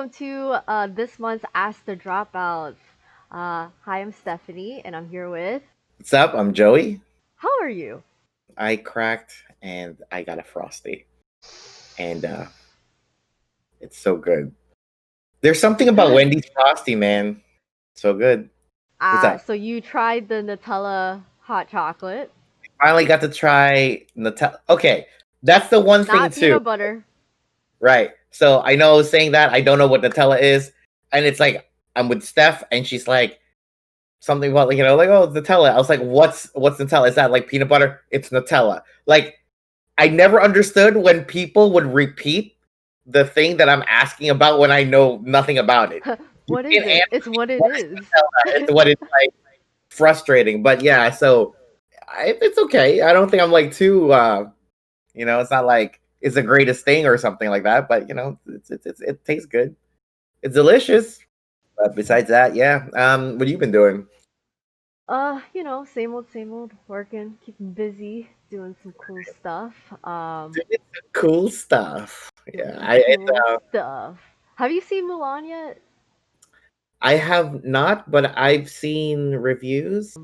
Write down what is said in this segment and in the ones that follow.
welcome to this month's Ask the Dropouts. Hi, I'm Stephanie, and I'm here with. What's up? I'm Joey. How are you? I cracked and I got a frosty, and it's so good. There's something about Good. Wendy's frosty, man. So good. What's up? So you tried the Nutella hot chocolate, Finally got to try Nutella. Okay, that's the one thing not too, peanut butter. right? So I know I was saying that I don't know what Nutella is, and it's like I'm with Steph, and she's like something about like oh it's Nutella. I was like, what's Nutella? Is that like peanut butter? It's Nutella. Like I never understood when people would repeat the thing that I'm asking about when I know nothing about it. You What is can't it? answer It's what it what is is. Nutella. It's what it's like frustrating. But yeah, so it's okay. I don't think I'm like too. It's not like it's the greatest thing or something like that. But it tastes good. It's delicious. But besides that, yeah. What have you been doing? Same old, working, keeping busy, doing some cool stuff. Doing some cool stuff. Yeah, Doing cool stuff. Have you seen Mulan yet? I have not, but I've seen reviews.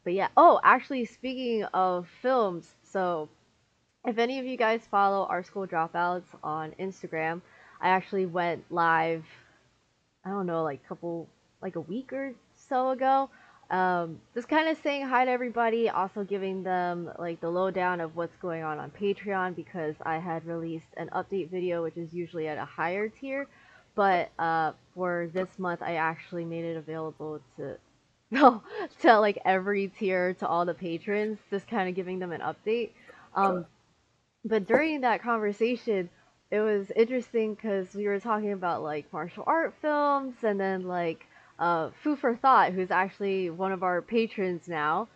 But yeah. Oh, actually, speaking of films, so if any of you guys follow our school dropouts on Instagram, I actually went live, I don't know, like a week or so ago. Just kind of saying hi to everybody, also giving them like the lowdown of what's going on Patreon because I had released an update video, which is usually at a higher tier. But for this month, I actually made it available to no, to like every tier to all the patrons, just kind of giving them an update. Um, but during that conversation, it was interesting because we were talking about like martial art films, and then like Food for Thought, who's actually one of our patrons now.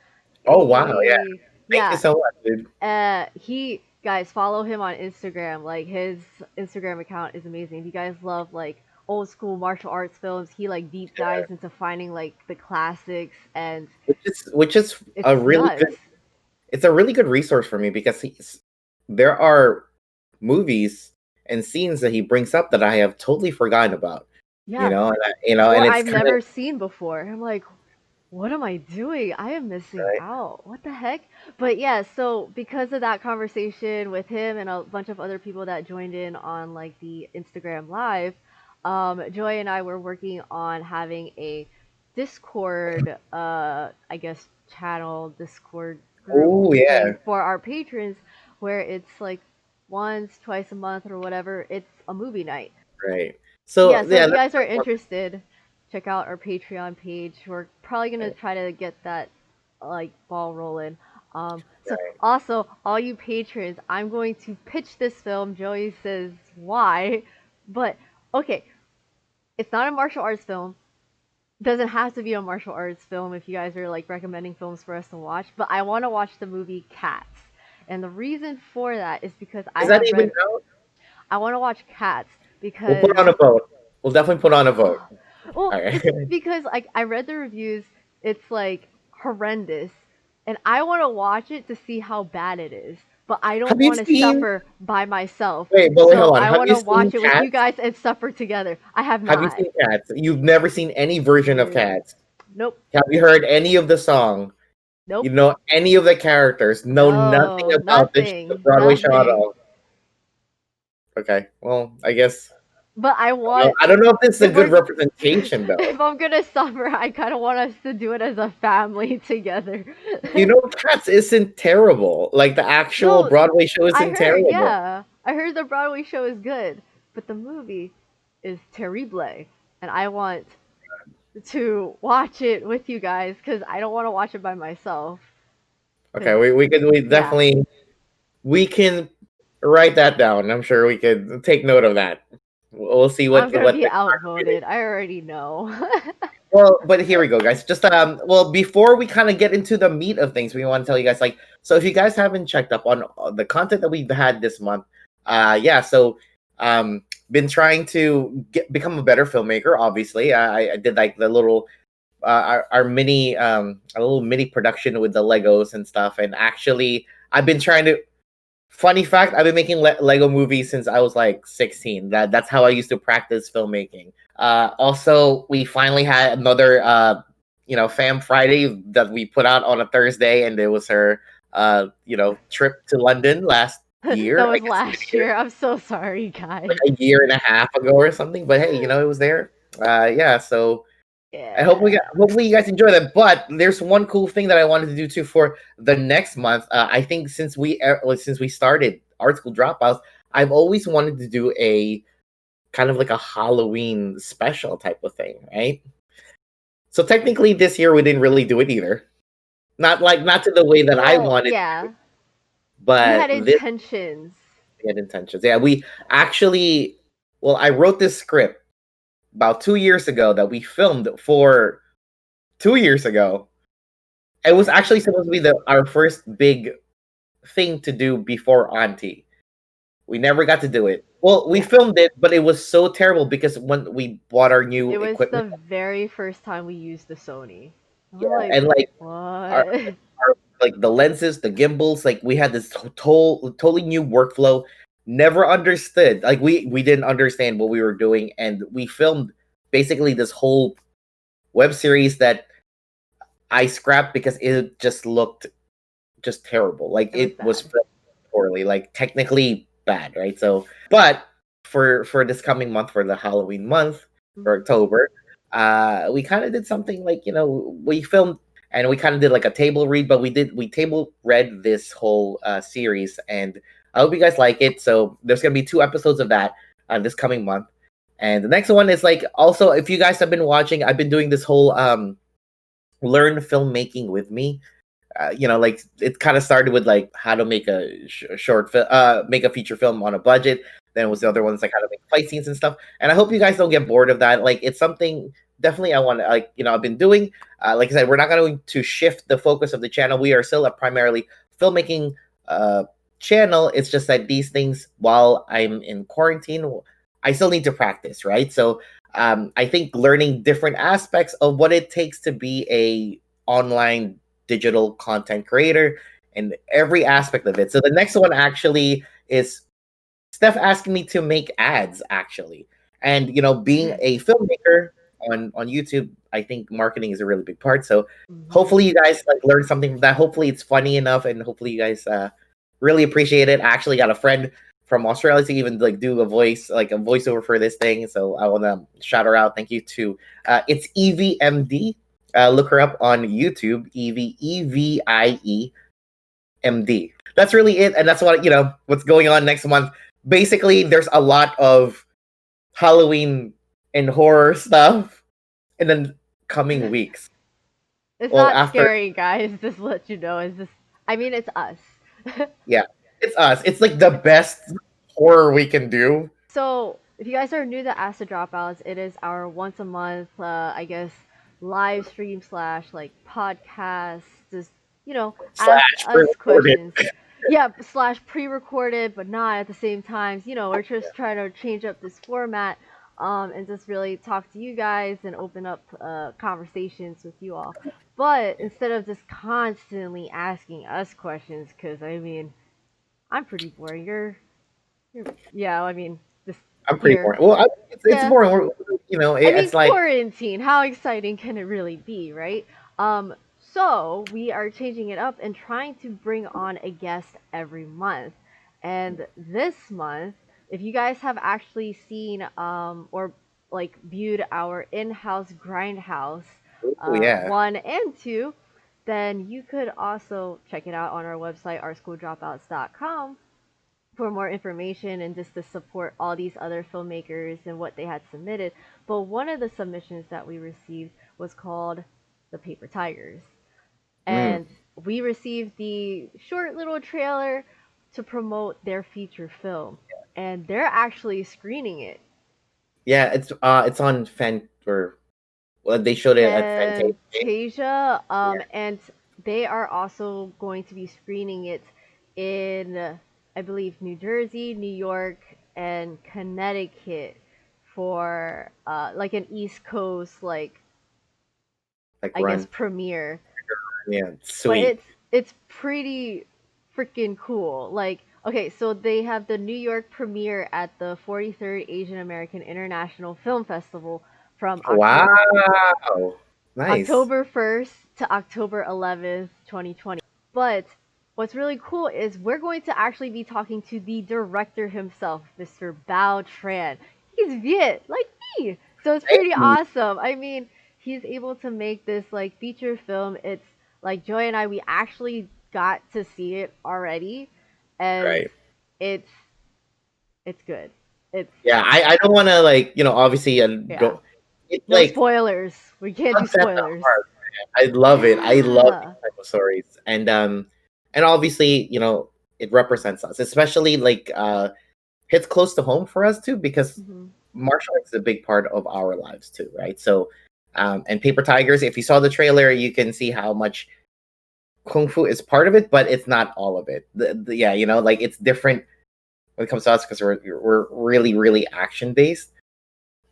Oh wow, yeah. He, Thank you yeah, so much, dude. he guys follow him on Instagram. Like his Instagram account is amazing. If you guys love like old school martial arts films, he like deep Yeah. dives into finding like the classics, and Which is a it's really nuts. good it's a really good resource for me because there are movies and scenes that he brings up that I have totally forgotten about. Yeah, And or it's I've kind of never seen before. I'm like, what am I doing? I am missing right. out. What the heck? But yeah, so because of that conversation with him and a bunch of other people that joined in on like the Instagram live, Joy and I were working on having a Discord, I guess channel, Discord group Oh thing yeah, for our patrons, where it's like once, twice a month or whatever. It's a movie night. right. Yeah, So so if yeah, you guys are that's more interested, check out our Patreon page. We're probably gonna right, try to get that like ball rolling. So right. also all you patrons, I'm going to pitch this film. Joey says why, but okay, it's not a martial arts film. Doesn't have to be a martial arts film if you guys are like recommending films for us to watch. But I want to watch the movie Cats, and the reason for that is because I Is that have even read. out? I want to watch Cats We'll put because on a vote. We'll definitely put on a vote. well, All right. it's because like I read the reviews, it's like horrendous, and I want to watch it to see how bad it is. But I don't Have you want to seen? suffer by myself. Wait, So hold on. I Have want you to seen watch it with you Cats? guys and suffer together. I have Have you not. seen Cats? You've never seen any version of Mm, Cats. nope. Have you heard any of the song? You Nope. know any of the characters? Know nothing No, about the nothing. Broadway show at Nothing. all. Okay, well, I guess But I well, want I don't know if this is a if good we're representation though. if I'm gonna suffer, I kind of want us to do it as a family together. Cats isn't terrible. Like the actual No, Broadway show I isn't heard, terrible. yeah. I heard the Broadway show is good, but the movie is terrible. And I want to watch it with you guys because I don't want to watch it by myself. Okay, Because, we yeah, definitely we can write that down. I'm sure we could take note of that. We'll see I'm what gonna what be the outvoted. I already know. well, but here we go, guys. Just well, before we kind of get into the meat of things, we want to tell you guys like, so if you guys haven't checked up on the content that we've had this month, yeah, so been trying to become a better filmmaker. Obviously, I did like the little our mini a little mini production with the Legos and stuff, and actually, I've been trying to Funny fact: I've been making Lego movies since I was like 16. That's how I used to practice filmmaking. Also, we finally had another Fam Friday that we put out on a Thursday, and it was her trip to London last That year. I was guess last year. I'm so sorry, guys. like a year and a half ago or something. But hey, it was there. Yeah. So Yeah. hopefully you guys enjoy that. But there's one cool thing that I wanted to do too for the next month. I think since we started Art School Dropouts, I've always wanted to do a kind of like a Halloween special type of thing, right? So technically this year we didn't really do it either. Not to the way that I Well, wanted, yeah. We but had this intentions. we had intentions. Yeah, we actually I wrote this script about 2 years ago that we filmed for 2 years ago. It was actually supposed to be our first big thing to do before Auntie. We never got to do it. Well, we Yeah. filmed it, but it was so terrible because when we bought our new It was the equipment, very first time we used the Sony. And we're yeah, like, and like our, what? our like the lenses, the gimbals, like we had this totally new workflow. Never understood. Like we didn't understand what we were doing, and we filmed basically this whole web series that I scrapped because it just looked just terrible. Like It was it was bad. filmed poorly, like technically bad, right? So, but for this coming month, for the Halloween month, for Mhm. October, we kind of did something like we filmed and we kind of did like a table read, but we table read this whole series, and I hope you guys like it. So there's gonna be 2 episodes of that this coming month. And the next one is like also if you guys have been watching, I've been doing this whole learn filmmaking with me. Like it kind of started with like how to make a make a feature film on a budget. Then was the Mhm. other ones like how to make fight scenes and stuff. And I hope you guys don't get bored of that. Like it's something definitely I want to I've been doing. Like I said, we're not going to shift the focus of the channel. We are still a primarily filmmaking channel. It's just that these things, while I'm in quarantine, I still need to practice, right? So I think learning different aspects of what it takes to be a online digital content creator and every aspect of it. So the next one actually is Steph asking me to make ads actually. And being a filmmaker on YouTube, I think marketing is a really big part. So Mhm. hopefully you guys like learn something from that. Hopefully it's funny enough and hopefully you guys really appreciate it. I actually got a friend from Australia to even like do a voiceover for this thing. So I want to shout her out. Thank you to it's Evie MD. Look her up on YouTube. EVIE MD. That's really it, and that's what's going on next month. Basically, there's a lot of Halloween and horror stuff in the coming weeks. It's Well, not after scary, guys. Just to let you know. It's just, I mean, it's us. yeah, it's us. It's like the best horror we can do. So, if you guys are new to Acid Dropouts, it is our once a month, I guess, live stream slash like podcast. Just ask Slash us pre-recorded. questions. Yeah, slash pre-recorded, but not at the same times. We're just trying to change up this format, and just really talk to you guys and open up conversations with you all. But instead of just constantly asking us questions, because I mean, I'm pretty boring. Yeah, I mean, just I'm pretty here. boring. Well, it's Yeah. boring. I mean, It's like quarantine. How exciting can it really be, right? So we are changing it up and trying to bring on a guest every month. And this month, if you guys have actually seen or like viewed our in-house grindhouse oh yeah, 1 and 2, then you could also check it out on our website, ourschooldropouts.com, for more information and just to support all these other filmmakers and what they had submitted. But one of the submissions that we received was called The Paper Tigers. mm, And we received the short little trailer to promote their feature film. And they're actually screening it. yeah. It's on Fan or well, they showed it at Fantasia. Fantasia, Yeah, and they are also going to be screening it in, I believe, New Jersey, New York, and Connecticut for like an East Coast, like like I guess run. premiere. Yeah, But sweet. it's pretty freaking cool. Like Okay, so they have the New York premiere at the 43rd Asian American International Film Festival from Wow. Nice. October 1st to October 11th, 2020. But what's really cool is we're going to actually be talking to the director himself, Mr. Bao Tran. He's Viet, like me. So it's pretty Hey. awesome. I mean, he's able to make this like feature film. It's like Joy and I, we actually got to see it already, and Right. it's it's good. It's Yeah, I don't want to like obviously yeah. go. It's No like spoilers. We can't do concept spoilers. apart. I love it. I love these Yeah. type of stories, and obviously it represents us, especially like hits close to home for us too because Hmm. martial arts is a big part of our lives too, right? So, and Paper Tigers, if you saw the trailer, you can see how much kung fu is part of it, but it's not all of it. Yeah, like it's different when it comes to us because we're really really action based.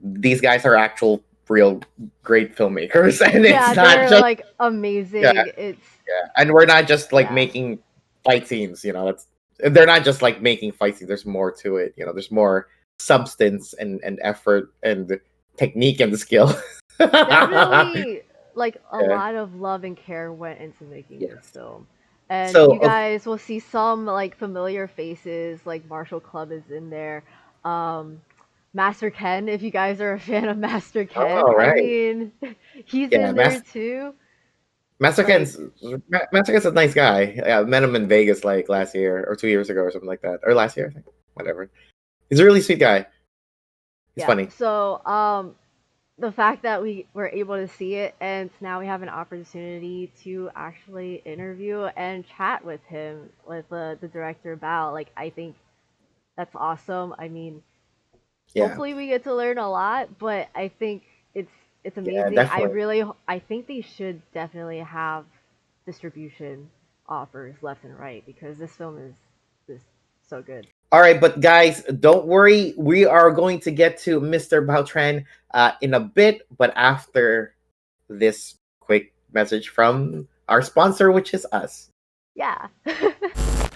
These guys are actual real great filmmakers, and it's Yeah, not they're just like yeah, amazing. It's yeah, and we're not just like yeah. making fight scenes. That's they're not just like making fight scenes. There's more to it. There's more substance and effort and technique and skill. Yeah. Definitely like a lot of love and care went into making this Yes. film. And So you guys will see some like familiar faces, like Marshall Club is in there. Um Master Ken, if you guys are a fan of Master Ken, all I right. mean, he's Yeah, in there too. Master Like, Ken's Master Ken's a nice guy. Yeah, I met him in Vegas like last year or 2 years ago or something like that, or last year, I think. Whatever. He's a really sweet guy. He's yeah. funny. So, the fact that we were able to see it and now we have an opportunity to actually interview and chat with him, with the director Bao, like I think that's awesome. I mean, Yeah, hopefully we get to learn a lot, but I think it's it's yeah, amazing. definitely. I think they should definitely have distribution offers left and right because this film is so good. All right, but guys, don't worry. We are going to get to Mr. Bautran in a bit, but after this quick message from our sponsor, which is us. Yeah.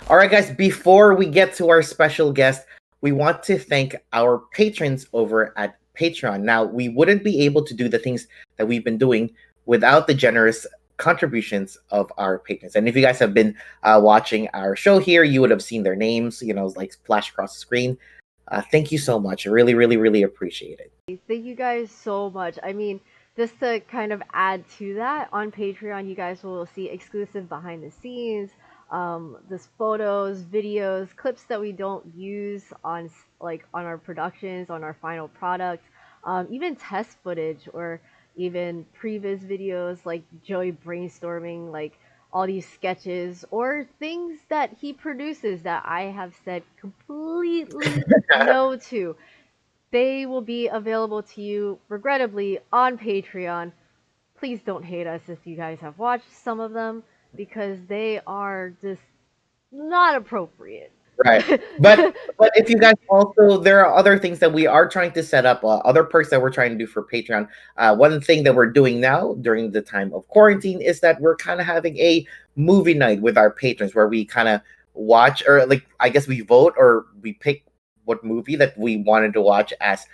All right, guys, before we get to our special guest, we want to thank our patrons over at Patreon. Now, we wouldn't be able to do the things that we've been doing without the generous contributions of our patrons. And if you guys have been watching our show here, you would have seen their names, like flash across the screen. Thank you so much. I really, really, really appreciate it. Thank you guys so much. I mean, just to kind of add to that, on Patreon, you guys will see exclusive behind the scenes, this photos, videos, clips that we don't use on like on our productions, on our final product, even test footage or even previs videos like Joey brainstorming like all these sketches or things that he produces that I have said completely no to. They will be available to you, regrettably, on Patreon. Please don't hate us if you guys have watched some of them because they are just not appropriate. Right. But if you guys also, there are other things that we are trying to set up, other perks that we're trying to do for Patreon. One thing that we're doing now during the time of quarantine is that we're kind of having a movie night with our patrons where we kind of watch, or like I guess we vote or we pick what movie that we wanted to watch as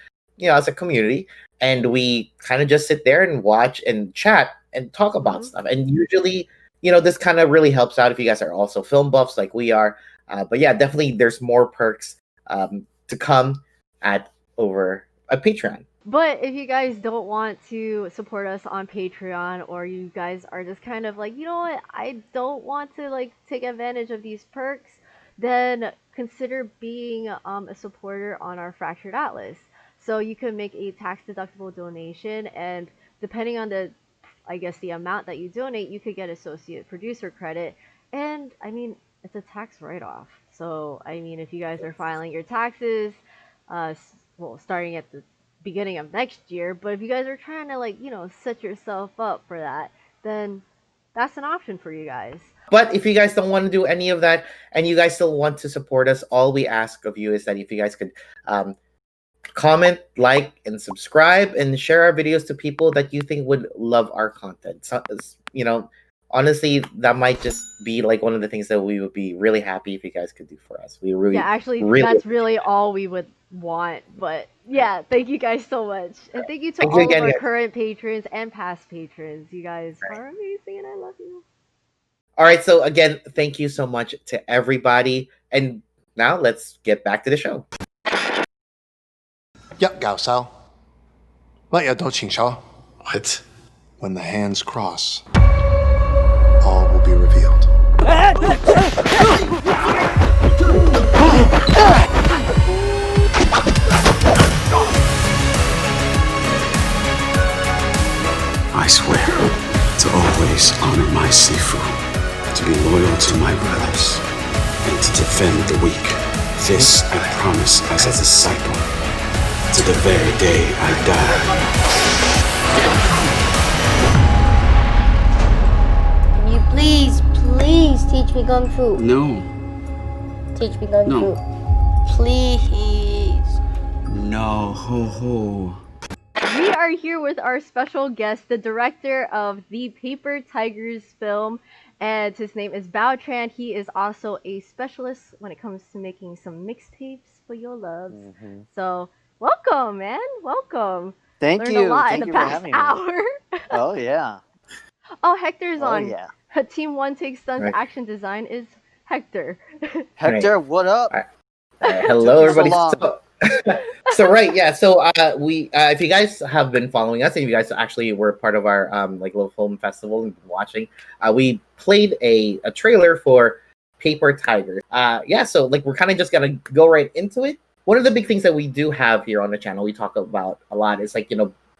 a community, and we kind of just sit there and watch and chat and talk about Hmm. stuff. And usually, this kind of really helps out if you guys are also film buffs like we are. But yeah, definitely there's more perks to come at over at Patreon. But if you guys don't want to support us on Patreon, or you guys are just kind of like, you know what, I don't want to like take advantage of these perks, then consider being a supporter on our Fractured Atlas. So you can make a tax deductible donation, and depending on I guess the amount that you donate, you could get associate producer credit. And I mean, it's a tax write off. So I mean, if you guys are filing your taxes, well, starting at the beginning of next year, but if you guys are trying to like, set yourself up for that, then that's an option for you guys. But if you guys don't want to do any of that and you guys still want to support us, all we ask of you is that if you guys could um, comment, like, and subscribe, and share our videos to people that you think would love our content. So, honestly, that might just be like one of the things that we would be really happy if you guys could do for us. We Yeah, really, actually, really that's really all we would want. But yeah, thank you guys so much. And thank you to thank you all of again, our guys. current patrons and past patrons. You guys Right. are amazing and I love you. All right, so again, thank you so much to everybody. And now let's get back to the show. 一搞手，乜嘢都清楚。 What? When the hands cross, all will be revealed. I swear to always honor my Sifu, to be loyal to my brothers, and to defend the weak. This I promise as a disciple, to the very day I die. Can you please teach me Kung Fu? No. Teach me Kung No. Fu. Please. No, ho ho. We are here with our special guest, the director of the Paper Tigers film, and his name is Bao Tran. He is also a specialist when it comes to making some mixtapes for your loves. So, welcome, man. Welcome. Thank Learned you. a lot Thank in you the for past having me. hour. Oh yeah. Oh, Hector's Oh on. yeah. Team One Take Stunts Right. action design is Hector. Hector, what up? Hello, Took you so everybody. long. So right, yeah. So we, if you guys have been following us, and if you guys actually were part of our like little film festival and been watching, we played a trailer for Paper Tigers. Yeah. So like we're kind of just gonna go right into it. One of the big things that we do have here on the channel, we talk about a lot, is like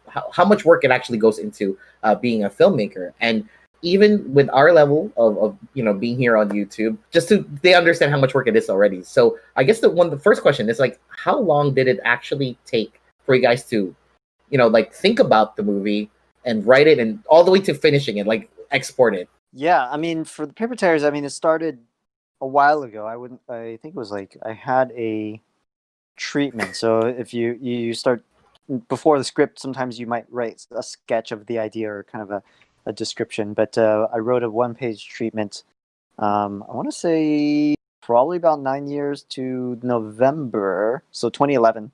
how much work it actually goes into being a filmmaker. And even with our level of being here on YouTube, they understand how much work it is already. So I guess the first question is like, how long did it actually take for you guys to, like think about the movie and write it and all the way to finishing it, like export it? Yeah, I mean, for the Paper Tigers, I mean, it started a while ago. I think it was like I had a treatment. So if you start before the script, sometimes you might write a sketch of the idea or kind of a description. But I wrote a 1-page treatment. I want to say probably about 9 years to November, so 2011,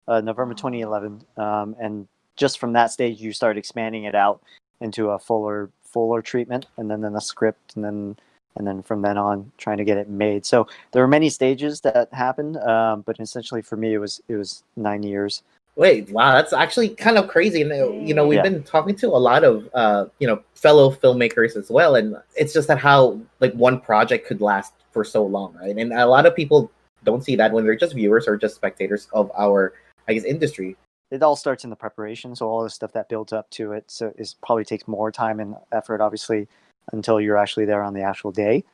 November 2011, and just from that stage, you start expanding it out into a fuller treatment, and then a script, and then from then on, trying to get it made. So there were many stages that happened, but essentially for me, it was 9 years. Wait, wow, that's actually kind of crazy. And we've Yeah. been talking to a lot of fellow filmmakers as well, and it's just that how like one project could last for so long, right? And a lot of people don't see that when they're just viewers or just spectators of our, I guess, industry. It all starts in the preparation, so all the stuff that builds up to it, so it probably takes more time and effort, obviously, until you're actually there on the actual day.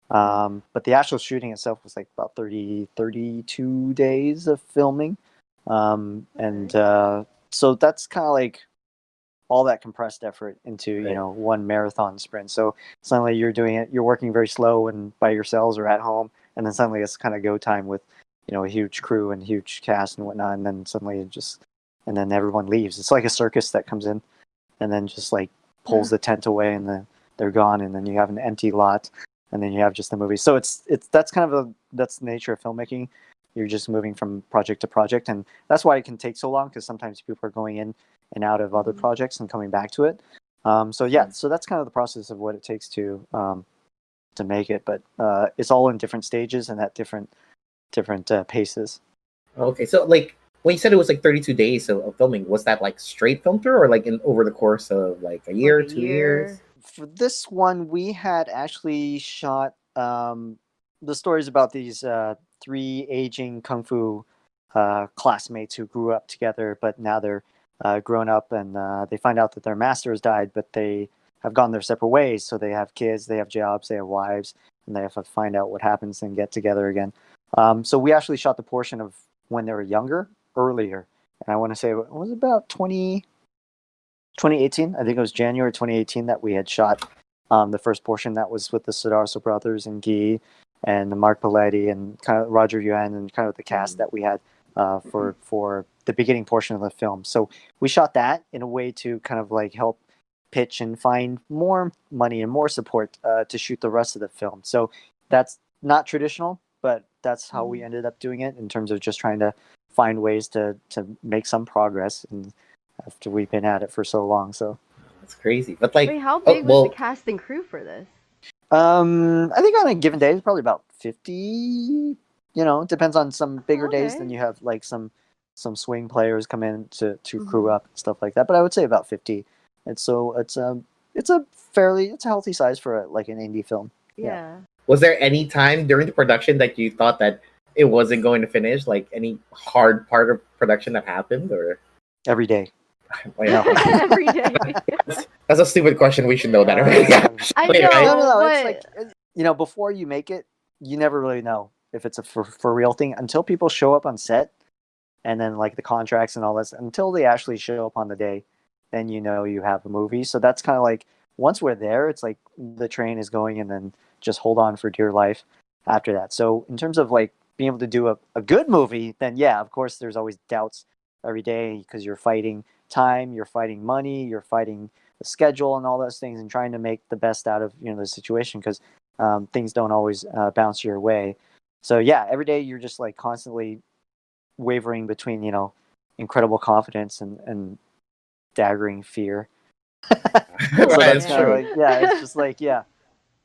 But the actual shooting itself was like about 32 days of filming. So that's kind of like all that compressed effort into Right. one marathon sprint. So suddenly you're working very slow and by yourselves or at home, and then suddenly it's kind of go time with a huge crew and huge cast and whatnot, and then suddenly and then everyone leaves. It's like a circus that comes in and then just like pulls the tent away, and then they're gone, and then you have an empty lot, and then you have just the movie. So that's kind of that's the nature of filmmaking. You're just moving from project to project, and that's why it can take so long, because sometimes people are going in and out of other projects and coming back to it. So that's kind of the process of what it takes to make it. But it's all in different stages and at different paces. Okay, so like when you said it was like 32 days of filming, was that like straight film through or like over the course of like a year, Like a 2 year. years? For this one, we had actually shot the stories about these 3 aging kung fu classmates who grew up together, but now they're grown up, and they find out that their masters died, but they have gone their separate ways. So they have kids, they have jobs, they have wives, and they have to find out what happens and get together again. So we actually shot the portion of when they were younger earlier, and I want to say it was about 2018. I think it was January 2018 that we had shot the first portion. That was with the Sudarso brothers and Guy and Mark Paletti and kind of Roger Yuan and kind of the cast that we had for the beginning portion of the film. So we shot that in a way to kind of like help pitch and find more money and more support to shoot the rest of the film. So that's not traditional, but that's how we ended up doing it in terms of just trying to find ways to make some progress. And after we've been at it for so long, so That's crazy. But like, Wait, how big was the cast and crew for this? I think on a given day it's probably about 50. You know, it depends on some bigger days. Okay. Then you have like some swing players come in to crew up and stuff like that. But I would say about 50. And so it's a healthy size for like an indie film. Yeah. Was there any time during the production that you thought that it wasn't going to finish? Like any hard part of production that happened, or Every day. Like, no. Every day. That's a stupid question. We should know that already. I Wait, know. right? No. But... It's like, you know, before you make it, you never really know if it's a for real thing until people show up on set, and then like the contracts and all this. Until they actually show up on the day, then you know you have a movie. So that's kind of like once we're there, it's like the train is going, and then just hold on for dear life after that. So in terms of like being able to do a good movie, then yeah, of course there's always doubts every day because you're fighting time, you're fighting money, you're fighting the schedule and all those things, and trying to make the best out of the situation because things don't always bounce your way. So yeah, every day you're just like constantly wavering between incredible confidence and daggering fear. So Right, that's it's kind of true. like, yeah, it's just like, yeah.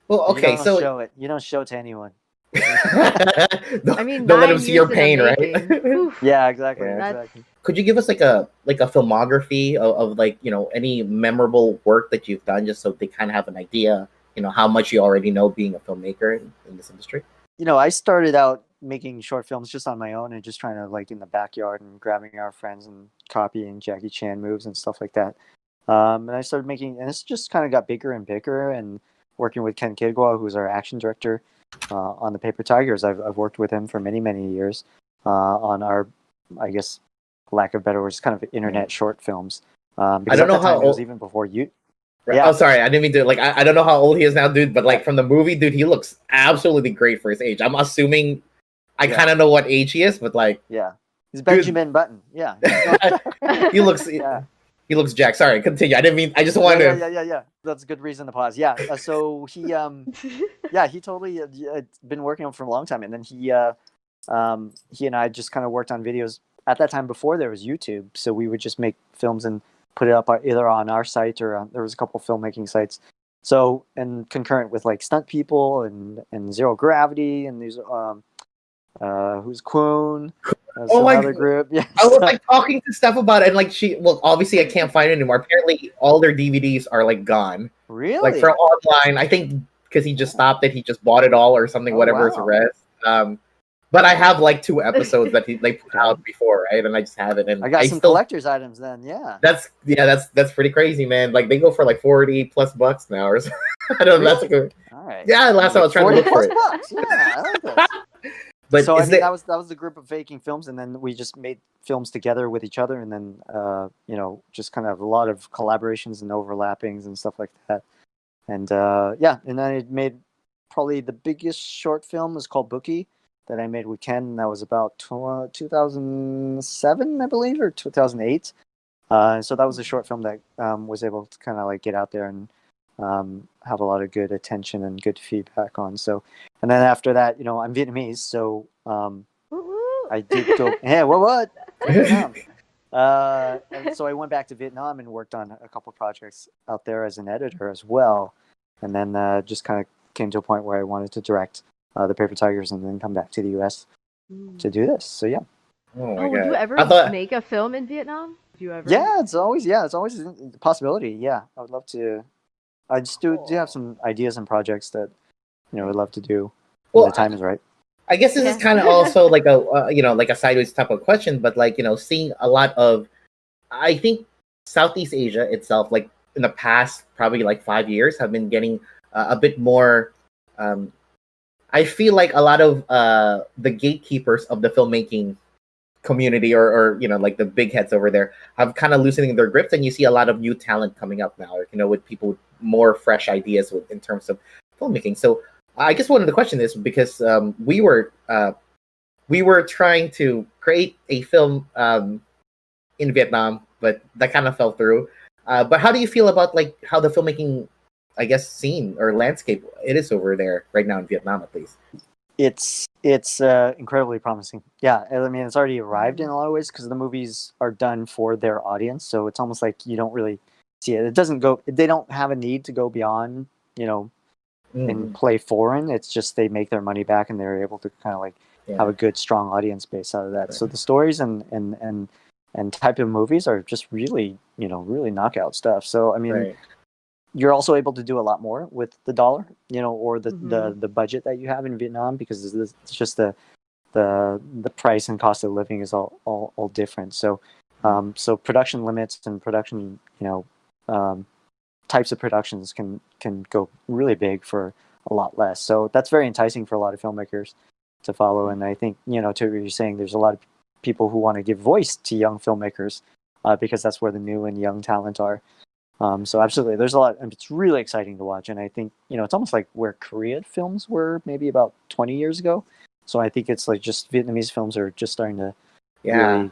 Well, okay, You don't so show it. You don't show it to anyone. I mean, don't let 9 them see your years in the pain, right? making. Oof. Yeah, exactly. Yeah. Exactly. Could you give us like a filmography of like any memorable work that you've done, just so they kind of have an idea, how much you already know being a filmmaker in this industry? I started out making short films just on my own and just trying to like in the backyard and grabbing our friends and copying Jackie Chan moves and stuff like that. And I started making, and this just kind of got bigger and bigger. And working with Ken Kidwell, who's our action director on The Paper Tigers, I've worked with him for many, many years on our, I guess, lack of better words, kind of internet short films. Because I don't know at that time how it was old. even before you. Right. Yeah. Oh, sorry, I didn't mean to. Like, I don't know how old he is now, dude. But like from the movie, dude, he looks absolutely great for his age. I'm assuming I kind of know what age he is, but like, yeah, he's Benjamin Button. Yeah, he looks. Yeah. He looks Jack. Sorry, continue. I didn't mean. I just wanted to. Yeah. That's a good reason to pause. Yeah. So he, yeah, he totally been working on it for a long time, and then he and I just kind of worked on videos at that time before there was YouTube. So we would just make films and put it up either on our site or there was a couple filmmaking sites. So and concurrent with like Stunt People and Zero Gravity and these who's Quoon. Oh my other group. Yeah. I was like talking to Steph about it, and like obviously I can't find it anymore. Apparently, all their DVDs are like gone. Really? Like for online, I think because he just stopped it, he just bought it all or something. Oh, whatever is the wow. rest. But I have like 2 episodes that they put out before, right? And I just have it, and I got some collector's items then. Yeah. That's pretty crazy, man. Like they go for like $40+ now, or something. I don't know. That's like All right. yeah. Last time I was trying to look for it. $40+. Yeah, I like this. But So I is mean, there- that was the group of making films, and then we just made films together with each other, and then just kind of a lot of collaborations and overlappings and stuff like that. And yeah, and then I made probably the biggest short film was called Bookie that I made with Ken. And that was about 2007, I believe, or 2008. So that was a short film that was able to kind of like get out there and have a lot of good attention and good feedback on. So, and then after that, I'm Vietnamese, so I did go. Yeah, what? Vietnam. And so I went back to Vietnam and worked on a couple projects out there as an editor as well, and then just kind of came to a point where I wanted to direct The Paper Tigers and then come back to the U.S. to do this. So yeah. oh my Would god! you ever I thought make a film in Vietnam? Do you ever? Yeah, it's always a possibility. Yeah, I would love to. I just do have some ideas and projects that I'd love to do when the time is right. I guess this is kind of also like a like a sideways type of question, but like seeing a lot of, I think Southeast Asia itself, like in the past probably like 5 years, have been getting a bit more. I feel like a lot of the gatekeepers of the filmmaking community, or like the big heads over there, have kind of loosening their grips, and you see a lot of new talent coming up now. With people with more fresh ideas in terms of filmmaking. So I guess one of the question is because we were trying to create a film in Vietnam, but that kind of fell through. But how do you feel about like how the filmmaking, I guess, scene or landscape it is over there right now in Vietnam, at least? It's incredibly promising. Yeah, I mean, it's already arrived in a lot of ways because the movies are done for their audience, so it's almost like you don't really see it. It doesn't go. They don't have a need to go beyond, and play foreign. It's just they make their money back and they're able to kind of like have a good, strong audience base out of that. Right. So the stories and type of movies are just really, really knockout stuff. So I mean. Right. You're also able to do a lot more with the dollar, or the budget that you have in Vietnam, because it's just the price and cost of living is all different. So, so production limits and production, types of productions can go really big for a lot less. So that's very enticing for a lot of filmmakers to follow. And I think, to what you're saying, there's a lot of people who want to give voice to young filmmakers because that's where the new and young talent are. So absolutely, there's a lot. It's really exciting to watch, and I think it's almost like where Korean films were maybe about 20 years ago. So I think it's like just Vietnamese films are just starting to really,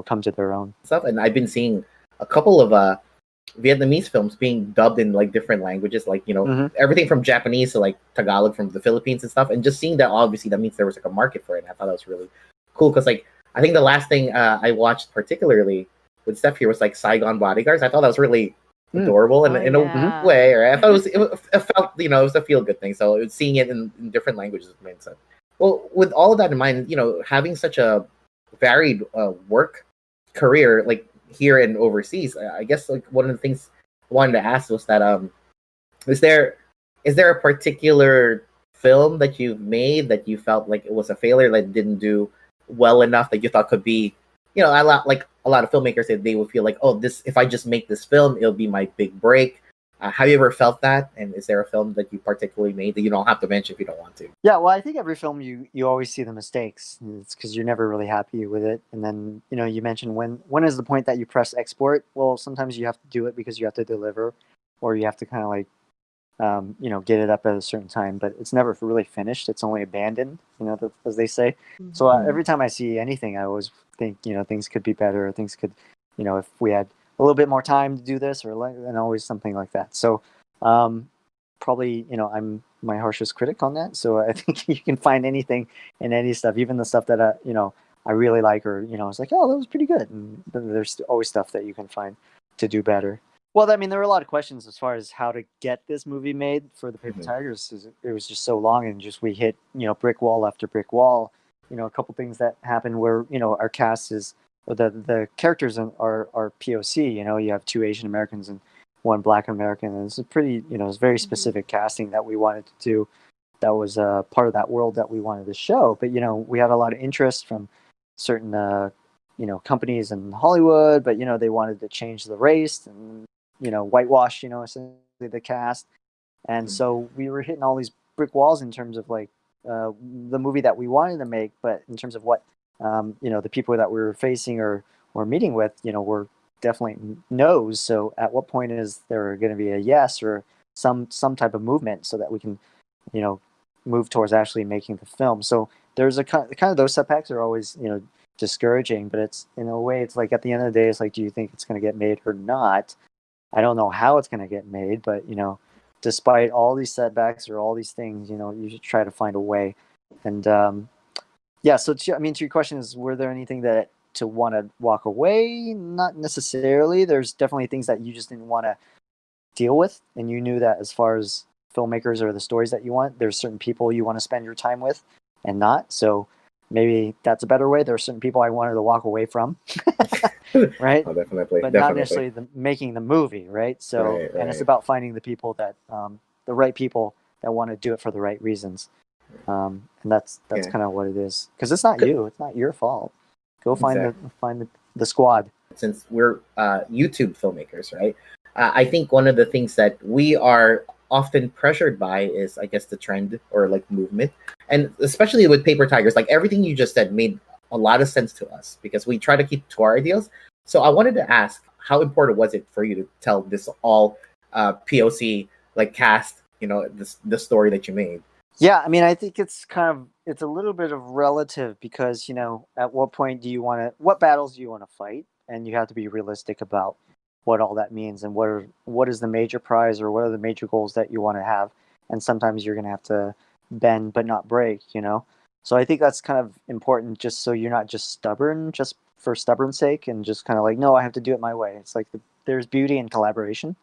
come to their own stuff. And I've been seeing a couple of Vietnamese films being dubbed in like different languages, like everything from Japanese to like Tagalog from the Philippines and stuff. And just seeing that, obviously, that means there was like a market for it. And I thought that was really cool because like I think the last thing I watched particularly with Steph here was like Saigon Bodyguards. I thought that was really adorable in a way, right? I thought it felt, it was a feel good thing. So seeing it in different languages made sense. Well, with all of that in mind, having such a varied work career, like here and overseas, I guess like one of the things I wanted to ask was that is there a particular film that you've made that you felt like it was a failure, that didn't do well enough, that you thought could be, a lot of filmmakers say they would feel like, oh, this, if I just make this film, it'll be my big break. Have you ever felt that? And is there a film that you particularly made that you don't have to mention if you don't want to? Yeah, well, I think every film you always see the mistakes. It's because you're never really happy with it. And then, you mentioned when is the point that you press export? Well, sometimes you have to do it because you have to deliver, or you have to kind of like, get it up at a certain time, but it's never really finished. It's only abandoned, as they say. Mm-hmm. So every time I see anything, I always think, things could be better, or things could, if we had a little bit more time to do this, and always something like that. So probably, I'm my harshest critic on that. So I think you can find anything in any stuff, even the stuff that I really like, or it's like, oh, that was pretty good. And there's always stuff that you can find to do better. Well, I mean, there were a lot of questions as far as how to get this movie made for the Paper Tigers. It was just so long, and just we hit brick wall after brick wall. A couple things that happened where our cast is, or the characters are POC. You have 2 Asian Americans and 1 Black American, and it's a pretty it's very specific casting that we wanted to do. That was part of that world that we wanted to show. But we had a lot of interest from certain companies in Hollywood, but they wanted to change the race and whitewash, essentially the cast. And so we were hitting all these brick walls in terms of like the movie that we wanted to make, but in terms of what, the people that we were facing or meeting with, were definitely no's. So at what point is there going to be a yes or some type of movement so that we can, move towards actually making the film? So there's a kind of those setbacks are always, discouraging, but it's in a way, it's like at the end of the day, it's like, do you think it's going to get made or not? I don't know how it's going to get made, but despite all these setbacks or all these things, you should try to find a way. And so to your question is, were there anything that to want to walk away? Not necessarily. There's definitely things that you just didn't want to deal with, and you knew that as far as filmmakers or the stories that you want, there's certain people you want to spend your time with and not. So maybe that's a better way. There are certain people I wanted to walk away from, right? Oh, definitely. But not necessarily making the movie, right? So, right. And it's about finding the people that, the right people that want to do it for the right reasons. And that's kind of what it is. Because it's not you. It's not your fault. Go find the squad. Since we're YouTube filmmakers, right? I think one of the things that we are often pressured by is, I guess, the trend or like movement, and especially with Paper Tigers, like everything you just said made a lot of sense to us because we try to keep to our ideals. So I wanted to ask, how important was it for you to tell this all POC like cast, the story that you made? Yeah, I mean, I think it's a little bit of relative because at what point do you want to, what battles do you want to fight, and you have to be realistic about what all that means and what is the major prize or what are the major goals that you want to have. And sometimes you're going to have to bend but not break, you know. So I think that's kind of important, just so you're not just stubborn just for stubborn's sake and just kind of like, no, I have to do it my way. It's like there's beauty in collaboration,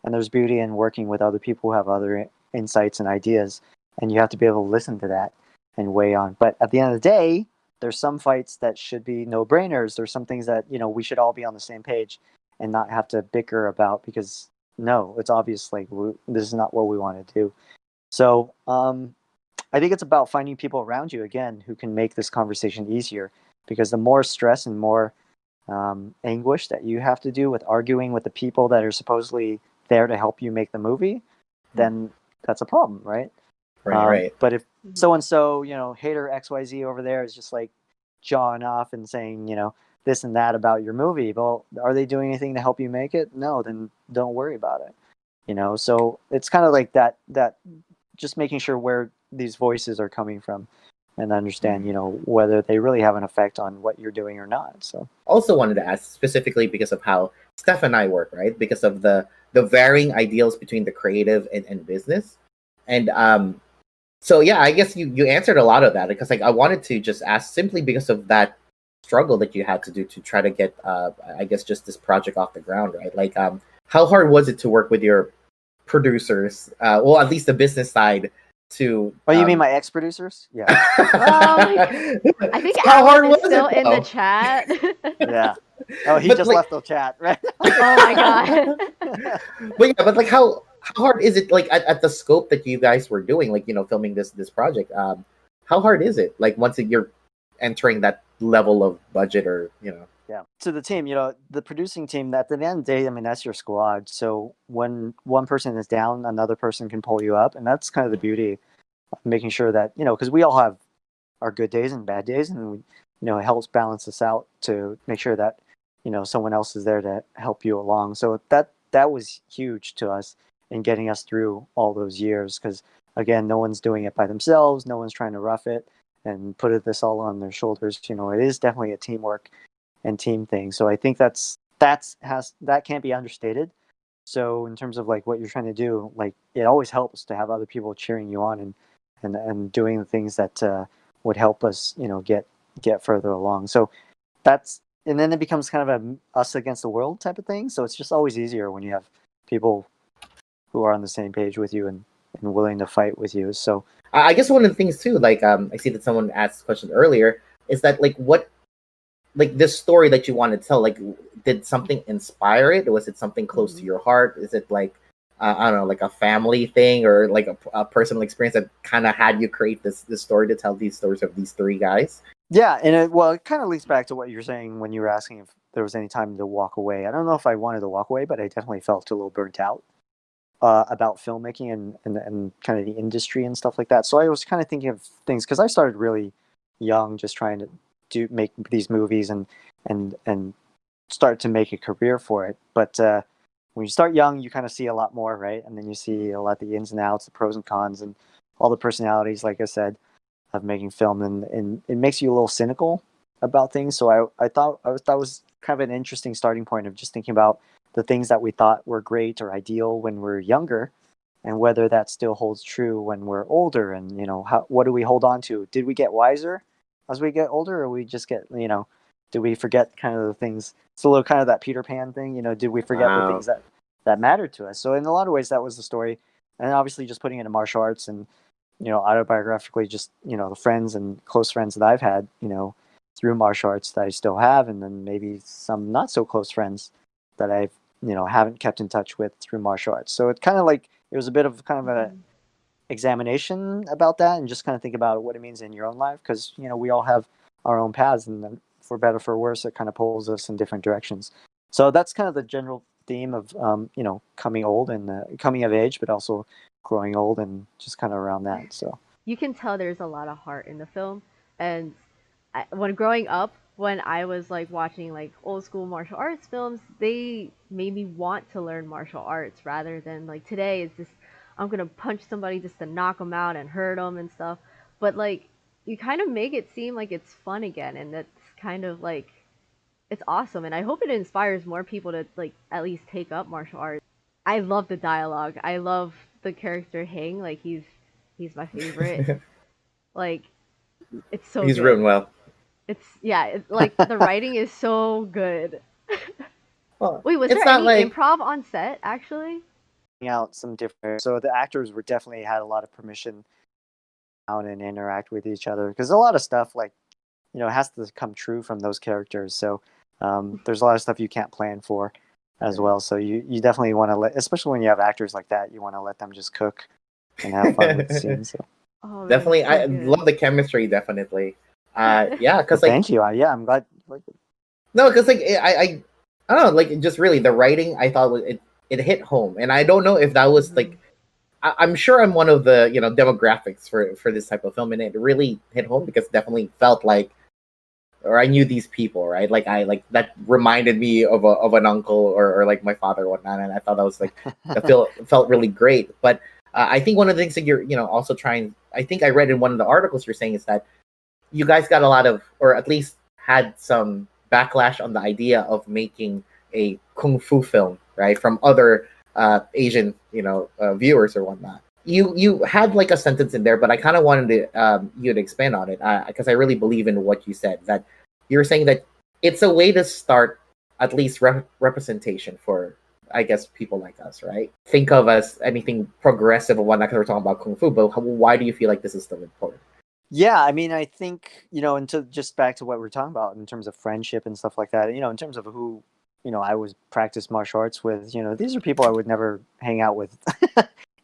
and there's beauty in working with other people who have other insights and ideas, and you have to be able to listen to that and weigh on. But at the end of the day, there's some fights that should be no brainers. There's some things that, you know, we should all be on the same page and not have to bicker about, because no, it's obvious like this is not what we want to do. So I think it's about finding people around you again who can make this conversation easier, because the more stress and more anguish that you have to do with arguing with the people that are supposedly there to help you make the movie, then that's a problem, right? Right. But if so and so, you know, hater XYZ over there is just like jawing off and saying, you know, this and that about your movie, well, are they doing anything to help you make it? No, then don't worry about it. You know, so it's kind of like that just making sure where these voices are coming from and understand, you know, whether they really have an effect on what you're doing or not. So Also wanted to ask specifically because of how Steph and I work, right? Because of the varying ideals between the creative and business. And so yeah, I guess you answered a lot of that, because like I wanted to just ask simply because of that struggle that you had to do to try to get I guess just this project off the ground, right? Like how hard was it to work with your producers, well, at least the business side, to oh, you mean my ex-producers? Yeah. I think how hard Alan was is still it, in the though? Yeah. chat. Oh, he But, just like- left the chat, right? Oh my god. But yeah, but like how hard is it, like at the scope that you guys were doing, like, you know, filming this project, how hard is it, like once you're entering that level of budget, or you know? Yeah. To the team, you know, the producing team, at the end of the day, I mean, that's your squad. So when one person is down, another person can pull you up. And that's kind of the beauty of making sure that, you know, because we all have our good days and bad days. And, we, you know, it helps balance us out to make sure that, you know, someone else is there to help you along. So that was huge to us in getting us through all those years. Because, again, no one's doing it by themselves. No one's trying to rough it and put this all on their shoulders. You know, it is definitely a teamwork and team thing. So I think that can't be understated. So in terms of like what you're trying to do, like it always helps to have other people cheering you on and doing the things that would help us, you know, get further along. So that's, and then it becomes kind of a us against the world type of thing. So it's just always easier when you have people who are on the same page with you and willing to fight with you. So I guess one of the things too, like I see that someone asked a question earlier, is that like what, like this story that you want to tell, like did something inspire it? Was it something close to your heart? Is it like I don't know, like a family thing, or like a personal experience that kind of had you create this story to tell these stories of these three guys? yeah, and it kind of leads back to what you're saying when you were asking if there was any time to walk away. I don't know if I wanted to walk away, but I definitely felt a little burnt out about filmmaking and kind of the industry and stuff like that. So I was kind of thinking of things, because I started really young, just trying to make these movies and start to make a career for it. But when you start young, you kind of see a lot more, right? And then you see a lot of the ins and outs, the pros and cons, and all the personalities, like I said, of making film, and it makes you a little cynical about things. So I thought that was kind of an interesting starting point of just thinking about the things that we thought were great or ideal when we're younger, and whether that still holds true when we're older. And you know, what do we hold on to? Did we get wiser as we get older, or we just get, you know, did we forget kind of the things? It's a little kind of that Peter Pan thing, you know. Did we forget the things that mattered to us? So in a lot of ways, that was the story, and obviously just putting it in martial arts and, you know, autobiographically, just, you know, the friends and close friends that I've had, you know, through martial arts that I still have, and then maybe some not so close friends that I've, you know, haven't kept in touch with through martial arts. So it kind of like, it was a bit of kind of a examination about that, and just kind of think about what it means in your own life, because, you know, we all have our own paths, and then for better or for worse, it kind of pulls us in different directions. So that's kind of the general theme of, you know, coming old and coming of age, but also growing old, and just kind of around that. So You can tell there's a lot of heart in the film, and when growing up, when I was like watching like old school martial arts films, they made me want to learn martial arts rather than like today it's just I'm gonna punch somebody just to knock them out and hurt them and stuff. But like you kind of make it seem like it's fun again, and that's kind of like it's awesome, and I hope it inspires more people to like at least take up martial arts. I love the dialogue. I love the character Hing. Like he's my favorite. Like it's so He's written good. well. It's yeah, like the writing is so good. Well, Wait, was it's there not any like improv on set actually? Out some different. So the actors were definitely had a lot of permission out and interact with each other because a lot of stuff like has to come true from those characters. So there's a lot of stuff you can't plan for as well. So you definitely want to let, especially when you have actors like that, you want to let them just cook and have fun with the scenes. So. Oh man, definitely, so I good. love the chemistry. Definitely, yeah, because like Thank you. Yeah, I'm glad. Like, no, because like I don't know, like just really the writing I thought was it hit home, and I don't know if that was like I'm sure I'm one of the demographics for this type of film, and it really hit home because it definitely felt like, or I knew these people, right? Like I like that reminded me of an uncle or like my father or whatnot, and I thought that was like that felt really great. But I think one of the things that you're also trying, I think I read in one of the articles you're saying is that you guys got a lot of, or at least had some backlash on the idea of making a kung fu film, right, from other Asian, viewers or whatnot. You had like a sentence in there, but I kind of wanted you to expand on it because I really believe in what you said. That you're saying that it's a way to start at least representation for, I guess, people like us, right? Think of us anything progressive or whatnot because we're talking about kung fu, but why do you feel like this is still important? yeah, I mean, I think into just back to what we're talking about in terms of friendship and stuff like that. In terms of who I was practice martial arts with. These are people I would never hang out with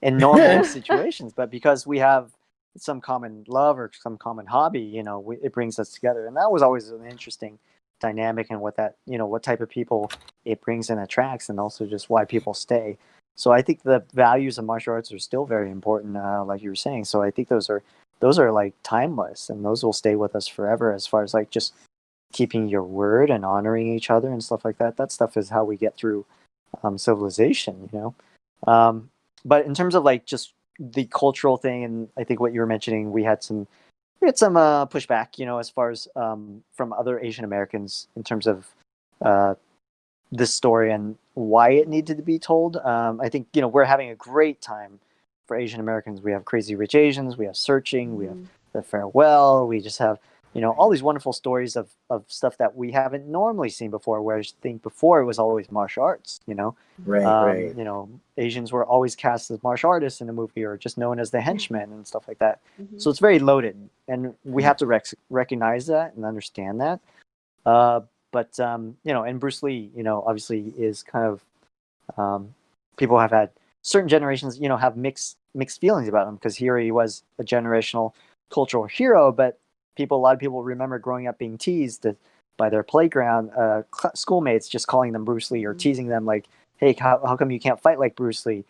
in normal situations, but because we have some common love or some common hobby, it brings us together, and that was always an interesting dynamic and what that what type of people it brings and attracts, and also just why people stay. So I think the values of martial arts are still very important, like you were saying. So I think those are like timeless, and those will stay with us forever. As far as like just keeping your word and honoring each other and stuff like that. That stuff is how we get through civilization, But in terms of like just the cultural thing, and I think what you were mentioning, we had some pushback, as far as from other Asian Americans in terms of this story and why it needed to be told. I think we're having a great time for Asian Americans. We have Crazy Rich Asians, we have Searching, we have The Farewell, we just have all these wonderful stories of stuff that we haven't normally seen before. Where I think before it was always martial arts, Right. Asians were always cast as martial artists in a movie or just known as the henchmen and stuff like that. So it's very loaded, and we have to recognize that and understand that. But and Bruce Lee, obviously is kind of people have had certain generations, have mixed feelings about him because here he was a generational cultural hero, but a lot of people remember growing up being teased by their playground schoolmates just calling them Bruce Lee or teasing them like, hey, how come you can't fight like Bruce Lee?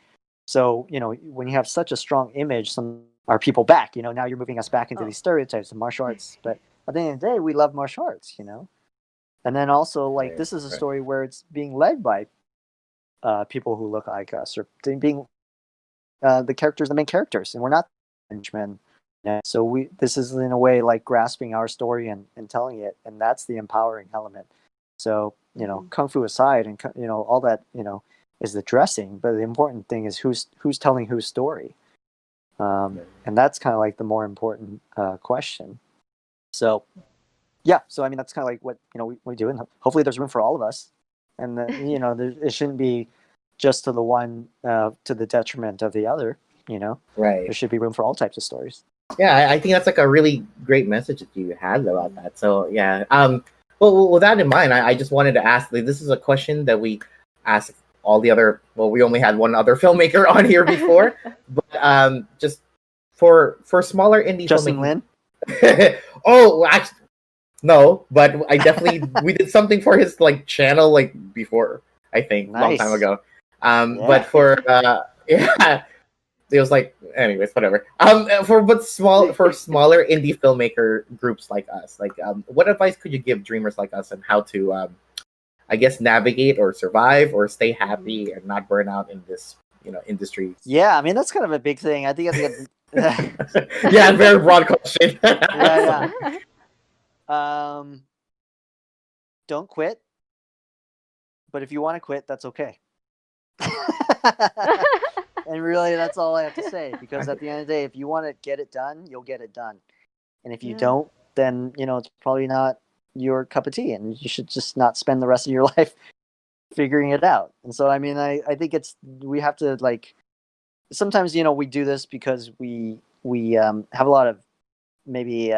So when you have such a strong image, some are people back. Now you're moving us back into these stereotypes of martial arts, but at the end of the day, we love martial arts. And then also like this is a story where it's being led by people who look like us or being the main characters, and we're not henchmen. So this is in a way like grasping our story and telling it, and that's the empowering element. So kung fu aside, and all that is the dressing, but the important thing is who's telling whose story, and that's kind of like the more important question. So yeah, so I mean that's kind of like what we do, and hopefully there's room for all of us, and it shouldn't be just to the one to the detriment of the other. Right. There should be room for all types of stories. Yeah, I think that's like a really great message that you had about that. So yeah, well, with that in mind, I just wanted to ask. Like, this is a question that we asked all the other. Well, we only had one other filmmaker on here before, but just for smaller indie Justin filmmaking. Lin. Oh, actually, no, but I definitely we did something for his like channel like before. I think long time ago. Yeah. But for yeah. It was like, anyways, whatever. For smaller indie filmmaker groups like us, like, what advice could you give dreamers like us on how to, I guess, navigate or survive or stay happy and not burn out in this, industry? Yeah, I mean that's kind of a big thing. I think yeah, very broad question. yeah. Don't quit. but if you want to quit, that's okay. And really, that's all I have to say. Because at the end of the day, if you want to get it done, you'll get it done. And if you Yeah. don't, then it's probably not your cup of tea, and you should just not spend the rest of your life figuring it out. And so, I mean, I think we have to, like, sometimes we do this because we have a lot of maybe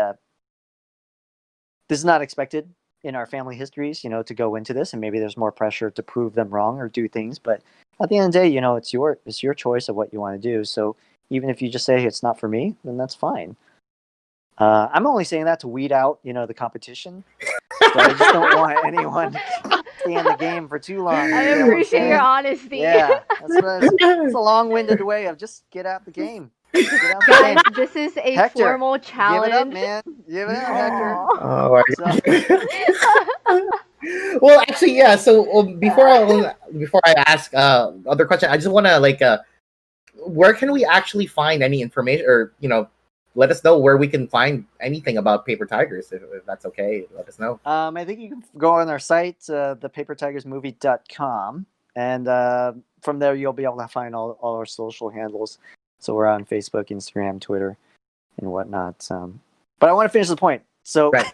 this is not expected in our family histories, to go into this, and maybe there's more pressure to prove them wrong or do things. But at the end of the day, it's your choice of what you want to do. So even if you just say it's not for me, then that's fine. I'm only saying that to weed out, the competition. So I just don't want anyone to stay in the game for too long. I appreciate your honesty. Yeah, it's a long-winded way of just get out the game. Get out the Guys, game. this is a Hector, formal challenge. Give it up, man. Give it up, Hector. Oh my So, Well, actually, yeah. So before I ask other question, I just want to where can we actually find any information, or let us know where we can find anything about Paper Tigers, if that's okay. Let us know. I think you can go on our site, thepapertigersmovie.com, and from there you'll be able to find all our social handles. So we're on Facebook, Instagram, Twitter, and whatnot. But I want to finish the point. So, Right.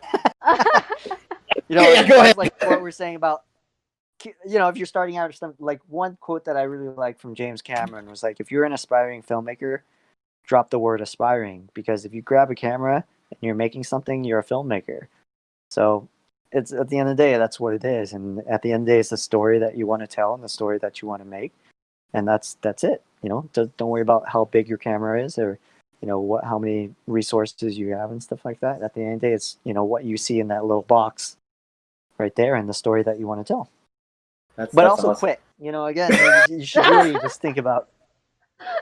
yeah, go ahead. like what we're saying about, if you're starting out or something, like one quote that I really like from James Cameron was like, if you're an aspiring filmmaker, drop the word aspiring, because if you grab a camera and you're making something, you're a filmmaker. So it's, at the end of the day, that's what it is. And at the end of the day, it's the story that you want to tell and the story that you want to make. And that's it. Don't worry about how big your camera is, or how many resources you have and stuff like that. At the end of the day, it's what you see in that little box right there, and the story that you want to tell. But that's also awesome. quit. Again, you should really just think about.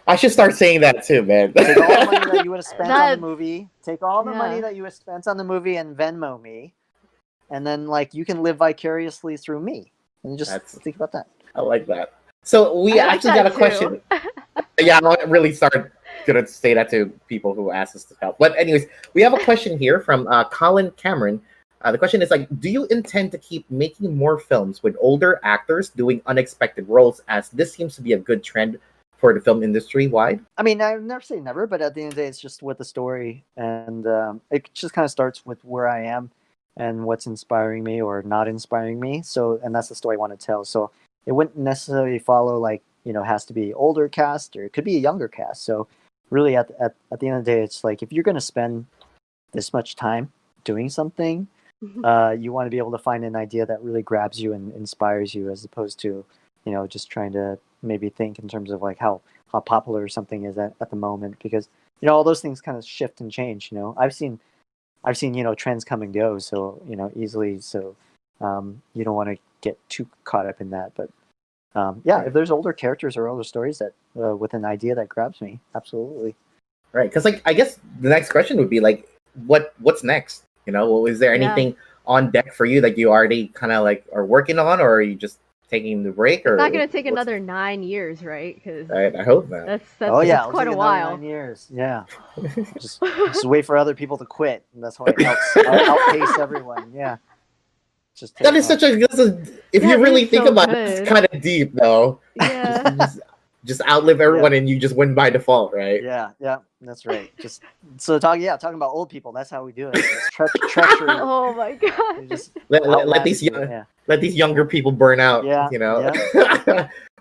I should start saying that too, man. Take all the money that you would have spent on the movie. Take all the Yeah. money that you would have spent on the movie and Venmo me, and then you can live vicariously through me. And just think about that. I like that. So we I like actually got a that question. Yeah, I'm really gonna say that to people who ask us to help. But anyways, we have a question here from Colin Cameron. The question is do you intend to keep making more films with older actors doing unexpected roles, as this seems to be a good trend for the film industry wide? I mean, I never say never, but at the end of the day, it's just with the story, and it just kind of starts with where I am and what's inspiring me or not inspiring me. So, and that's the story I want to tell. So it wouldn't necessarily follow has to be older cast, or it could be a younger cast. So really, at the end of the day, it's like, if you're going to spend this much time doing something, you want to be able to find an idea that really grabs you and inspires you, as opposed to just trying to maybe think in terms of how popular something is at the moment, because all those things kind of shift and change. I've seen trends come and go, so easily. So you don't want to get too caught up in that. But if there's older characters or older stories that with an idea that grabs me, absolutely. Right, because I guess the next question would be what's next? Is there anything on deck for you that you already kind of are working on, or are you just taking the break? It's or not going to take another 9 years, right? Because right, I hope not. that's that's quite a while. 9 years. Yeah. just wait for other people to quit. And that's how I'll outpace everyone. Yeah. Just that is such a. If you really think about it, it's kind of deep, though. Yeah. just outlive everyone, and you just win by default, right? Yeah, that's right. Just talking about old people. That's how we do it. Treachery. Oh my god. Just let these younger people burn out. Yeah,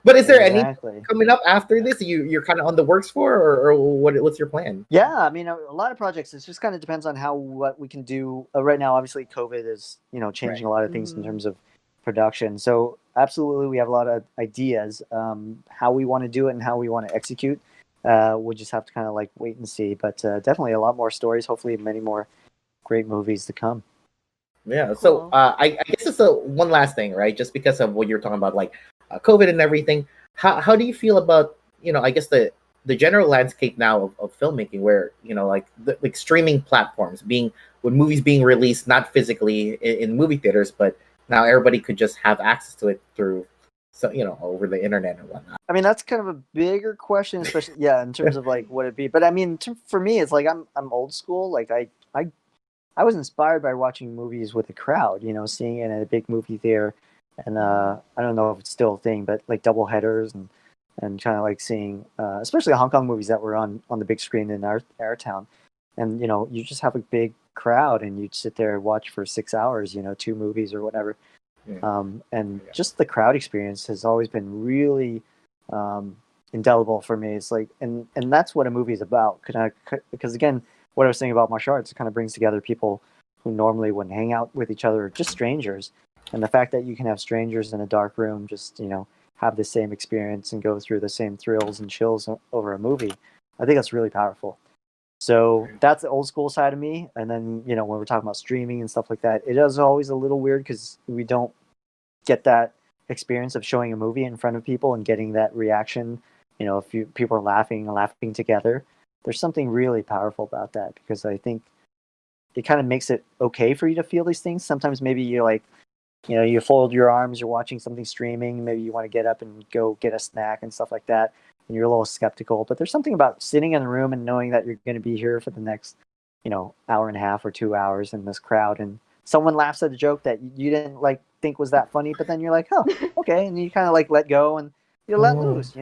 But is there exactly. any coming up after this? You're kind of on the works for, or what's your plan? Yeah, I mean, a lot of projects. It just kind of depends on what we can do. Right now, obviously, COVID is changing a lot of things in terms of production. So absolutely, we have a lot of ideas how we want to do it and how we want to execute. We'll just have to kind of wait and see. But definitely a lot more stories. Hopefully, many more great movies to come. Yeah. So I guess it's one last thing, right? Just because of what you're talking about, COVID and everything. How do you feel about I guess the general landscape now of filmmaking, where the streaming platforms with movies being released not physically in movie theaters, but now everybody could just have access to it through over the internet and whatnot. I mean, that's kind of a bigger question, especially in terms of what it be. But I mean, for me, it's I'm old school. I was inspired by watching movies with a crowd, seeing it in a big movie theater, And I don't know if it's still a thing, but like double headers and kind of like seeing, especially Hong Kong movies that were on the big screen in our town, and you just have a big crowd and you'd sit there and watch for 6 hours, 2 movies or whatever. And just the crowd experience has always been really indelible for me. It's like, and that's what a movie is about. Because again, what I was saying about martial arts, it kind of brings together people who normally wouldn't hang out with each other, just strangers. And the fact that you can have strangers in a dark room just have the same experience and go through the same thrills and chills over a movie, I think that's really powerful. So that's the old school side of me. And then, when we're talking about streaming and stuff like that, it is always a little weird because we don't get that experience of showing a movie in front of people and getting that reaction. If people are laughing and laughing together, there's something really powerful about that, because I think it kind of makes it okay for you to feel these things. Sometimes maybe you're like, you fold your arms, you're watching something streaming, maybe you want to get up and go get a snack and stuff like that, and you're a little skeptical. But there's something about sitting in the room and knowing that you're going to be here for the next, hour and a half or 2 hours in this crowd, and someone laughs at a joke that you didn't think was that funny, but then you're like, oh, okay, and you kind of let go and you let loose.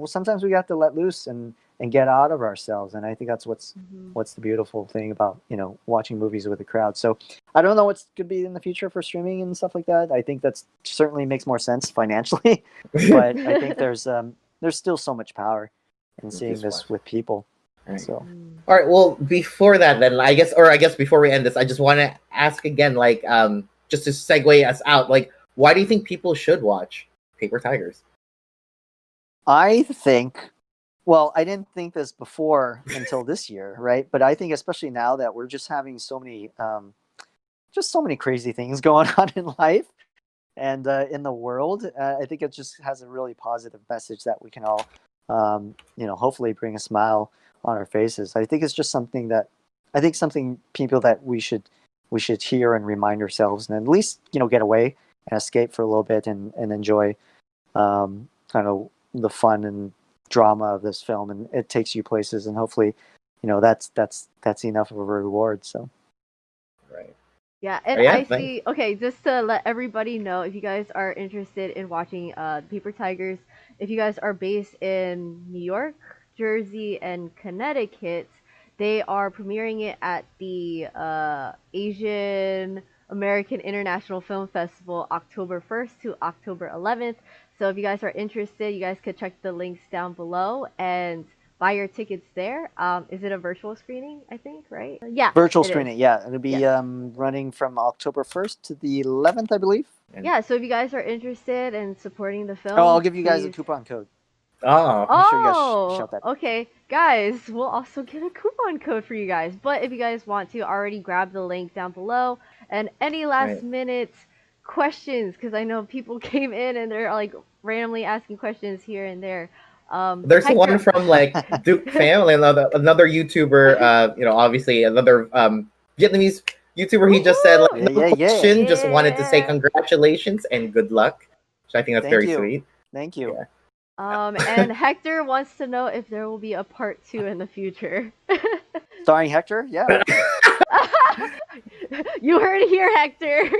Sometimes we have to let loose and get out of ourselves, and I think that's what's the beautiful thing about watching movies with a crowd. So I don't know what's going to be in the future for streaming and stuff like that. I think that's certainly makes more sense financially, but I think there's still so much power in seeing this with people. Right. So all right, well, before that then, I guess before we end this, I just want to ask again, just to segue us out, why do you think people should watch Paper Tigers? I think, well, I didn't think this before until this year, right? But I think especially now that we're just having so many crazy things going on in life and in the world, I think it just has a really positive message that we can all, hopefully bring a smile on our faces. I think it's just something people that we should hear and remind ourselves, and at least get away and escape for a little bit and enjoy kind of the fun and drama of this film, and it takes you places, and hopefully that's enough of a reward. So right. Yeah, and I see. Okay, just to let everybody know, if you guys are interested in watching Paper Tigers, if you guys are based in New York, Jersey, and Connecticut, they are premiering it at the Asian American International Film Festival, October 1st to October 11th. So if you guys are interested, you guys could check the links down below and buy your tickets there. Is it a virtual screening, I think, right? Yeah. Virtual screening, yeah. It'll be running from October 1st to the 11th, I believe. Yeah, so if you guys are interested in supporting the film, I'll give you guys a coupon code. Oh, I'm sure you guys shout that. Okay, guys, we'll also get a coupon code for you guys. But if you guys want to, already grab the link down below. And any last minute questions, because I know people came in and they're randomly asking questions here and there. There's one from Duke Family, another YouTuber, obviously another Vietnamese YouTuber. He just said no question, just wanted to say congratulations and good luck. So I think that's very sweet. Thank you. Yeah. And Hector wants to know if there will be a part 2 in the future. Starring Hector? Yeah. You heard it here, Hector.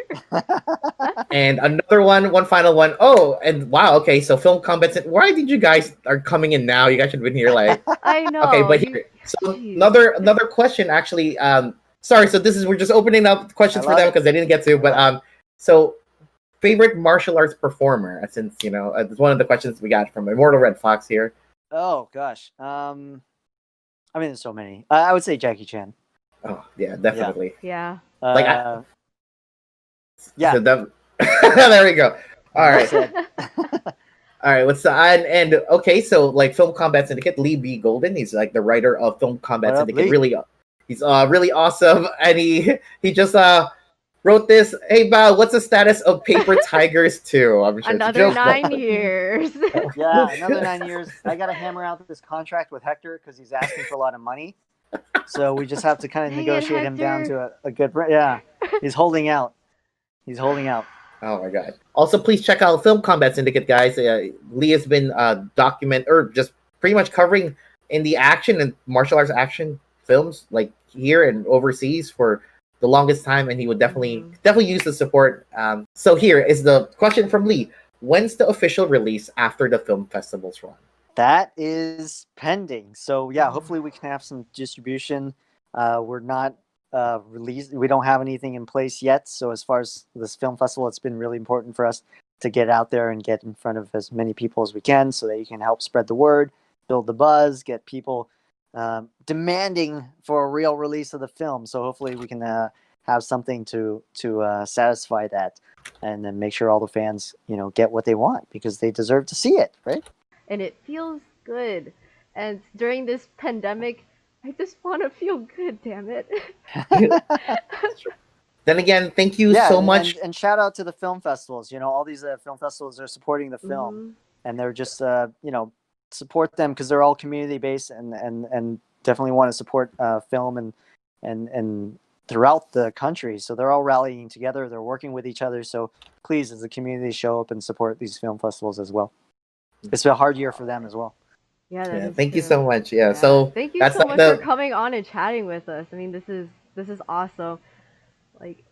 And another one final one. Oh, and wow, okay, so film comments. Why did you guys are coming in now? You guys should have been here I know. Okay, but here, so another question actually. Sorry, so we're just opening up questions for them because they didn't get to. But so favorite martial arts performer, since it's one of the questions we got from Immortal Red Fox here. Oh gosh, I mean, there's so many. I would say Jackie Chan. Oh yeah, definitely. Yeah. Yeah. So there we go. All right. All right. What's and okay? So Film Combat Syndicate, Lee B. Golden. He's the writer of Film Combat Syndicate. Lee? He's really awesome, and he just wrote this. Hey, Bao, what's the status of Paper Tigers 2? I'm sure another 9 years. Yeah, another 9 years. I got to hammer out this contract with Hector because he's asking for a lot of money. So we just have to kind of negotiate him down to a good. Yeah, he's holding out. Oh my god! Also, please check out Film Combat Syndicate, guys. Lee has been just pretty much covering in the action and martial arts action films here and overseas for the longest time, and he would definitely use the support. So here is the question from Lee: when's the official release after the film festivals run? That is pending. So yeah, hopefully we can have some distribution. We're not released. We don't have anything in place yet. So as far as this film festival, it's been really important for us to get out there and get in front of as many people as we can, so that you can help spread the word, build the buzz, get people demanding for a real release of the film. So hopefully we can have something to satisfy that, and then make sure all the fans, get what they want, because they deserve to see it, right? And it feels good. And during this pandemic, I just want to feel good, damn it. Then again, thank you so much. And shout out to the film festivals. All these film festivals are supporting the film, and they're just, support them, because they're all community based, and definitely want to support film and throughout the country. So they're all rallying together. They're working with each other. So please, as a community, show up and support these film festivals as well. It's a hard year for them as well. Yeah, thank you so much. Yeah, so thank you so much for coming on and chatting with us. I mean, this is awesome. Like,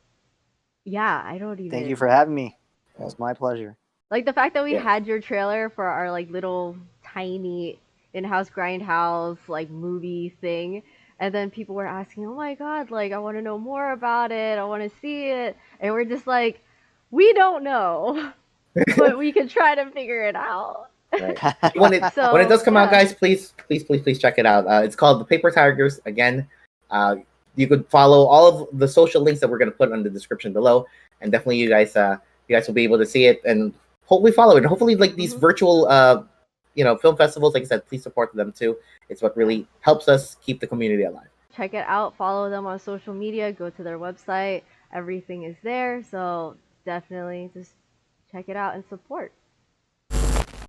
yeah, I don't even. Thank you for having me. It was my pleasure. Like the fact that we had your trailer for our like little tiny in-house grindhouse like movie thing, and then people were asking, "Oh my god, like I want to know more about it. I want to see it," and we're just like, "We don't know, but we can try to figure it out." Right. when it does come out, guys, please check it out. It's called The Paper Tigers. Again, you could follow all of the social links that we're going to put on the description below, and definitely you guys will be able to see it and hopefully follow it. And hopefully, like these virtual film festivals, like I said, please support them too. It's what really helps us keep the community alive. Check it out. Follow them on social media. Go to their website. Everything is there. So definitely just check it out and support.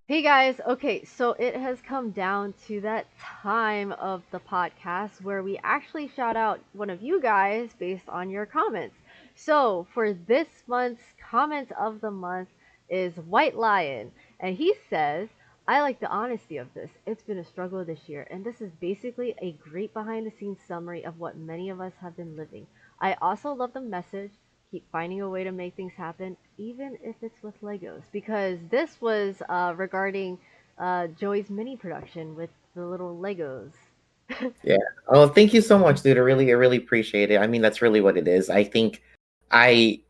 Hey guys, okay, so it has come down to that time of the podcast where we actually shout out one of you guys based on your comments. So for this month's comment of the month is White Lion, and he says, "I like the honesty of this. It's been a struggle this year, and this is basically a great behind the scenes summary of what many of us have been living. I also love the message. Keep finding a way to make things happen, even if it's with Legos," because this was regarding Joey's mini production with the little Legos. Yeah. Oh, thank you so much, dude. I really appreciate it. I mean, that's really what it is. I think I've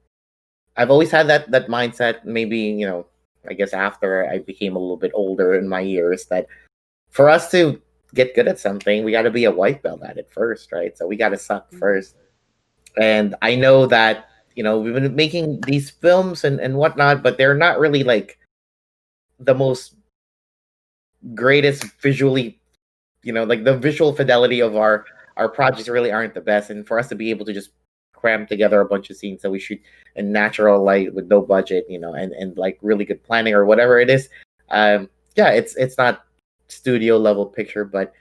always had that mindset. Maybe I guess after I became a little bit older in my years, that for us to get good at something, we got to be a white belt at it first, right? So we got to suck first. And I know that we've been making these films and whatnot, but they're not really like the most greatest visually, like the visual fidelity of our projects really aren't the best. And for us to be able to just cram together a bunch of scenes that we shoot in natural light with no budget, and like really good planning or whatever it is, it's not studio level picture, but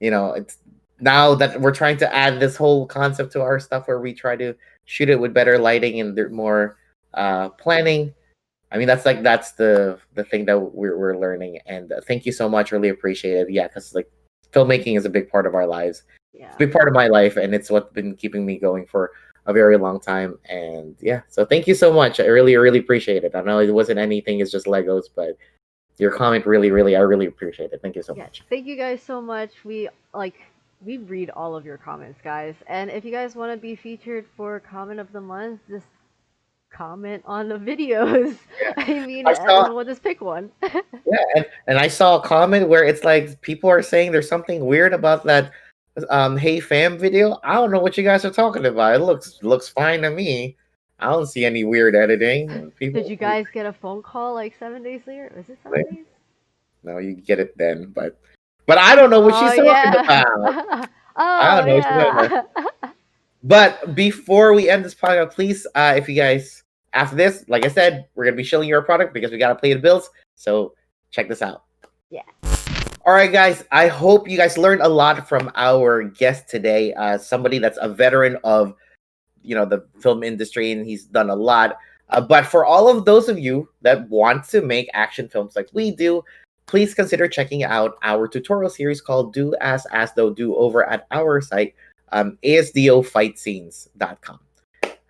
it's now that we're trying to add this whole concept to our stuff where we try to shoot it with better lighting and more planning. I mean, that's the thing that we're learning. And thank you so much. Really appreciate it. Yeah, because like filmmaking is a big part of our lives. Yeah. It's a big part of my life, and it's what's been keeping me going for a very long time. And yeah, so thank you so much. I really appreciate it. I know it wasn't anything. It's just Legos, but your comment I really appreciate it. Thank you so much. Thank you guys so much. We read all of your comments, guys. And if you guys want to be featured for comment of the month, just comment on the videos. Yeah. I mean, we'll just pick one. Yeah, and I saw a comment where it's like people are saying there's something weird about that Hey Fam video. I don't know what you guys are talking about. It looks fine to me. I don't see any weird editing. Did you guys get a phone call like 7 days later? Was it 7 days? No, you get it then, but I don't know what she's talking about. I don't know what she's talking about. But before we end this podcast, please, if you guys, after this, like I said, we're going to be shilling your product because we got to pay the bills. So check this out. Yeah. All right, guys. I hope you guys learned a lot from our guest today. Somebody that's a veteran of, the film industry, and he's done a lot. But for all of those of you that want to make action films like we do, please consider checking out our tutorial series called Do As Though Do over at our site, asdofightscenes.com.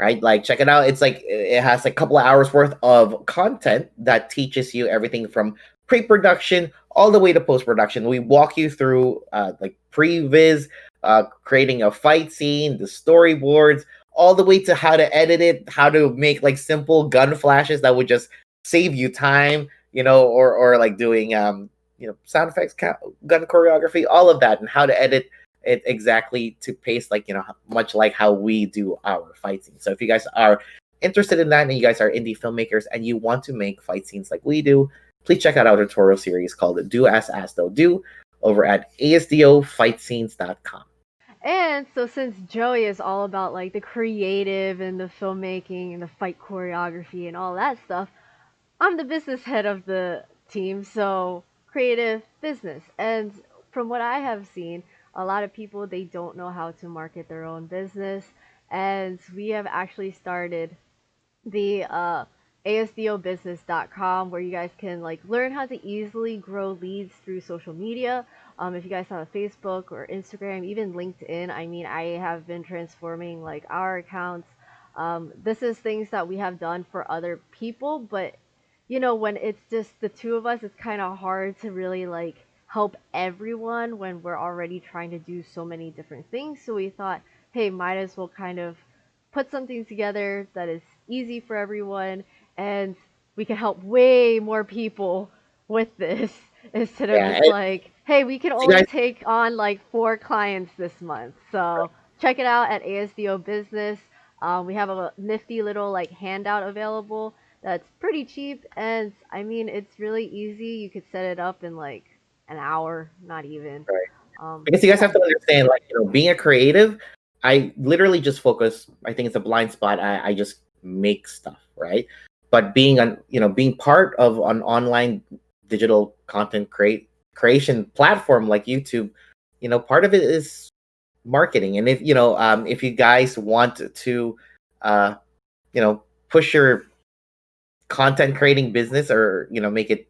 Right, like check it out. It's like it has a couple of hours worth of content that teaches you everything from pre-production all the way to post-production. We walk you through like pre-viz, creating a fight scene, the storyboards, all the way to how to edit it, how to make like simple gun flashes that would just save you time, or like doing sound effects, gun choreography, all of that, and how to edit it exactly to pace, like much like how we do our fight scenes. So if you guys are interested in that and you guys are indie filmmakers and you want to make fight scenes like we do, please check out our tutorial series called Do As Though Do over at asdofightscenes.com. And so since Joey is all about like the creative and the filmmaking and the fight choreography and all that stuff, I'm the business head of the team, so creative business. And from what I have seen, a lot of people, they don't know how to market their own business, and we have actually started the asdobusiness.com, where you guys can like learn how to easily grow leads through social media. If you guys have a Facebook or Instagram, even LinkedIn, I mean, I have been transforming like our accounts. This is things that we have done for other people, but when it's just the two of us, it's kind of hard to really like help everyone when we're already trying to do so many different things. So we thought, hey, might as well kind of put something together that is easy for everyone, and we can help way more people with this instead of just like, hey, we can only take on like 4 clients this month. So check it out at ASDO Business. We have a nifty little like handout available that's pretty cheap, and I mean, it's really easy. You could set it up in like an hour, not even. Right. Because you guys have to understand, like, being a creative, I literally just focus. I think it's a blind spot. I just make stuff, right? But being part of an online digital content creation platform like YouTube, part of it is marketing. And if you guys want to push your content creating business, or make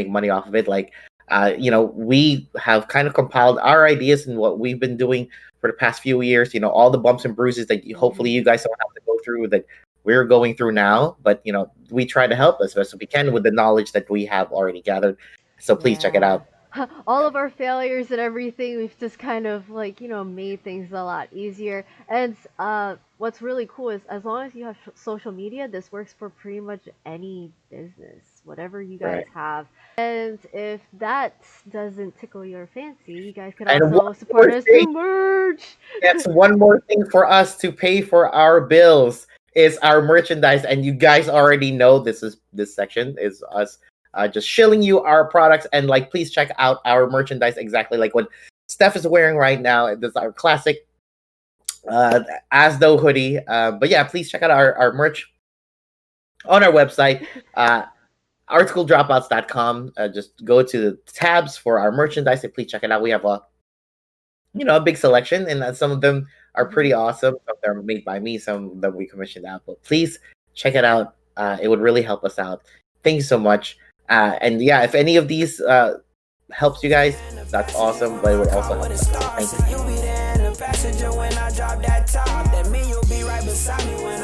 money off of it, like we have kind of compiled our ideas and what we've been doing for the past few years, all the bumps and bruises that hopefully you guys don't have to go through, that we're going through now, but we try to help as best as we can with the knowledge that we have already gathered. So please check it out. All of our failures and everything, we've just kind of like made things a lot easier. And what's really cool is, as long as you have social media, this works for pretty much any business, whatever you guys have. And if that doesn't tickle your fancy, you guys could also support us through merch. That's one more thing for us to pay for our bills is our merchandise, and you guys already know this section is us just shilling you our products. And like, please check out our merchandise, exactly like what Steph is wearing right now. This is our classic As Though hoodie. But yeah, please check out our merch on our website, artschooldropouts.com. Just go to the tabs for our merchandise and please check it out. We have a big selection, and some of them are pretty awesome. Some of them are made by me, some that we commissioned out. But please check it out. It would really help us out. Thank you so much. And yeah, if any of these helps you guys, that's awesome. But it would also help us out. Thank you.